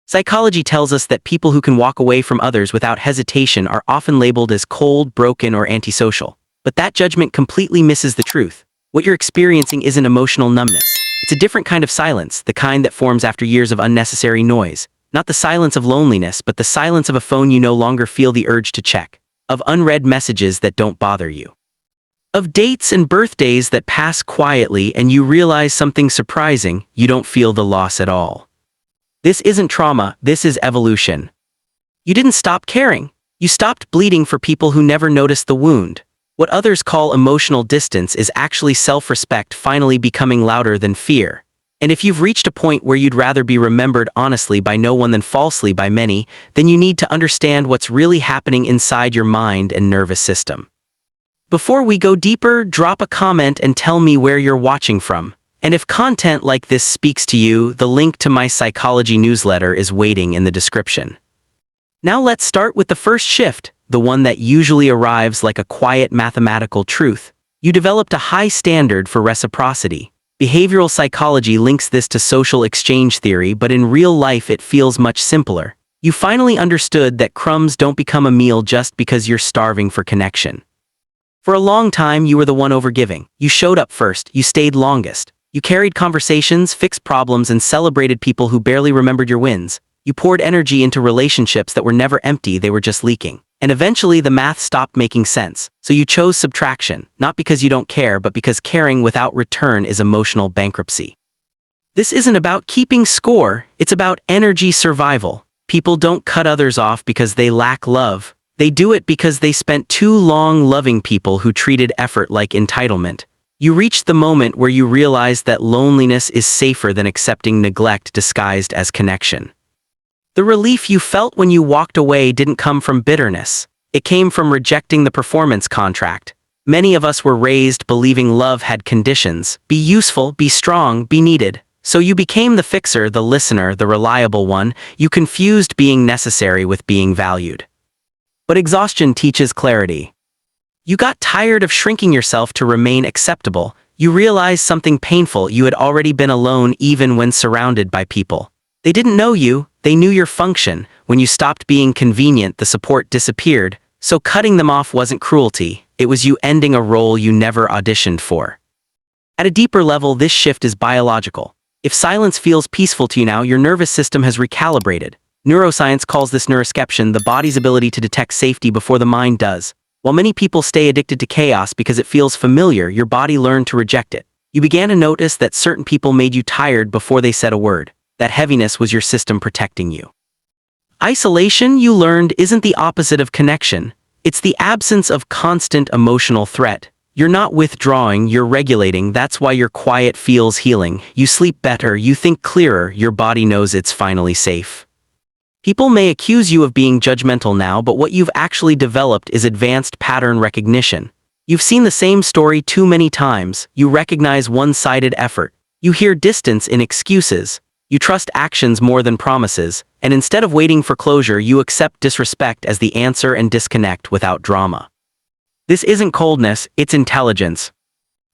Psychology tells us that people who can walk away from others without hesitation are often labeled as cold, broken, or antisocial. But that judgment completely misses the truth. What you're experiencing isn't emotional numbness. It's a different kind of silence, the kind that forms after years of unnecessary noise. Not the silence of loneliness, but the silence of a phone you no longer feel the urge to check. Of unread messages that don't bother you. Of dates and birthdays that pass quietly and you realize something surprising, you don't feel the loss at all. This isn't trauma, this is evolution. You didn't stop caring. You stopped bleeding for people who never noticed the wound. What others call emotional distance is actually self-respect finally becoming louder than fear. And if you've reached a point where you'd rather be remembered honestly by no one than falsely by many, then you need to understand what's really happening inside your mind and nervous system. Before we go deeper, drop a comment and tell me where you're watching from. And if content like this speaks to you, the link to my psychology newsletter is waiting in the description. Now let's start with the first shift, the one that usually arrives like a quiet mathematical truth. You developed a high standard for reciprocity. Behavioral psychology links this to social exchange theory, but in real life it feels much simpler. You finally understood that crumbs don't become a meal just because you're starving for connection. For a long time, you were the one overgiving. You showed up first, you stayed longest. You carried conversations, fixed problems, and celebrated people who barely remembered your wins. You poured energy into relationships that were never empty, they were just leaking. And eventually the math stopped making sense. So you chose subtraction, not because you don't care, but because caring without return is emotional bankruptcy. This isn't about keeping score, it's about energy survival. People don't cut others off because they lack love. They do it because they spent too long loving people who treated effort like entitlement. You reached the moment where you realized that loneliness is safer than accepting neglect disguised as connection. The relief you felt when you walked away didn't come from bitterness. It came from rejecting the performance contract. Many of us were raised believing love had conditions. Be useful, be strong, be needed. So you became the fixer, the listener, the reliable one. You confused being necessary with being valued. But exhaustion teaches clarity. You got tired of shrinking yourself to remain acceptable. You realized something painful: you had already been alone even when surrounded by people. They didn't know you, they knew your function. When you stopped being convenient, the support disappeared. So cutting them off wasn't cruelty, it was you ending a role you never auditioned for. At a deeper level, this shift is biological. If silence feels peaceful to you now, your nervous system has recalibrated. Neuroscience calls this neurosception, the body's ability to detect safety before the mind does. While many people stay addicted to chaos because it feels familiar, your body learned to reject it. You began to notice that certain people made you tired before they said a word. That heaviness was your system protecting you. Isolation, you learned, isn't the opposite of connection. It's the absence of constant emotional threat. You're not withdrawing, you're regulating. That's why your quiet feels healing. You sleep better, you think clearer, your body knows it's finally safe. People may accuse you of being judgmental now, but what you've actually developed is advanced pattern recognition. You've seen the same story too many times. You recognize one-sided effort. You hear distance in excuses. You trust actions more than promises, and instead of waiting for closure, you accept disrespect as the answer and disconnect without drama. This isn't coldness, it's intelligence.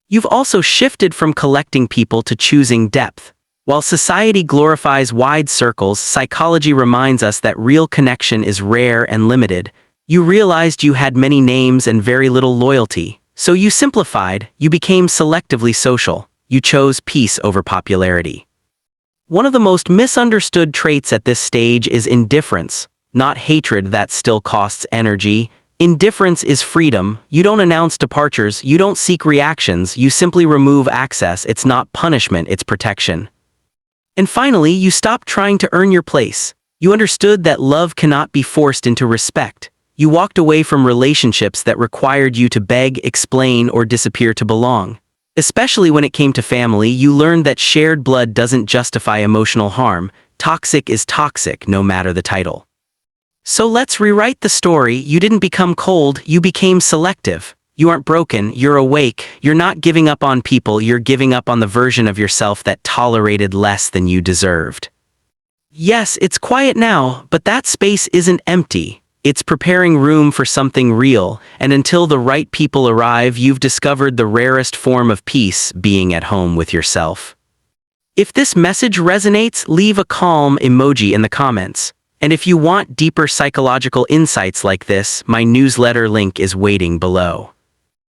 You've also shifted from collecting people to choosing depth. While society glorifies wide circles, psychology reminds us that real connection is rare and limited. You realized you had many names and very little loyalty, so you simplified, you became selectively social. You chose peace over popularity. One of the most misunderstood traits at this stage is indifference, not hatred that still costs energy. Indifference is freedom. You don't announce departures, you don't seek reactions, you simply remove access. It's not punishment, it's protection. And finally, you stopped trying to earn your place. You understood that love cannot be forced into respect. You walked away from relationships that required you to beg, explain, or disappear to belong. Especially when it came to family, you learned that shared blood doesn't justify emotional harm. Toxic is toxic, no matter the title. So let's rewrite the story. You didn't become cold, you became selective. You aren't broken, you're awake. You're not giving up on people, you're giving up on the version of yourself that tolerated less than you deserved. Yes, it's quiet now, but that space isn't empty. It's preparing room for something real, and until the right people arrive, you've discovered the rarest form of peace: being at home with yourself. If this message resonates, leave a calm emoji in the comments. And if you want deeper psychological insights like this, my newsletter link is waiting below.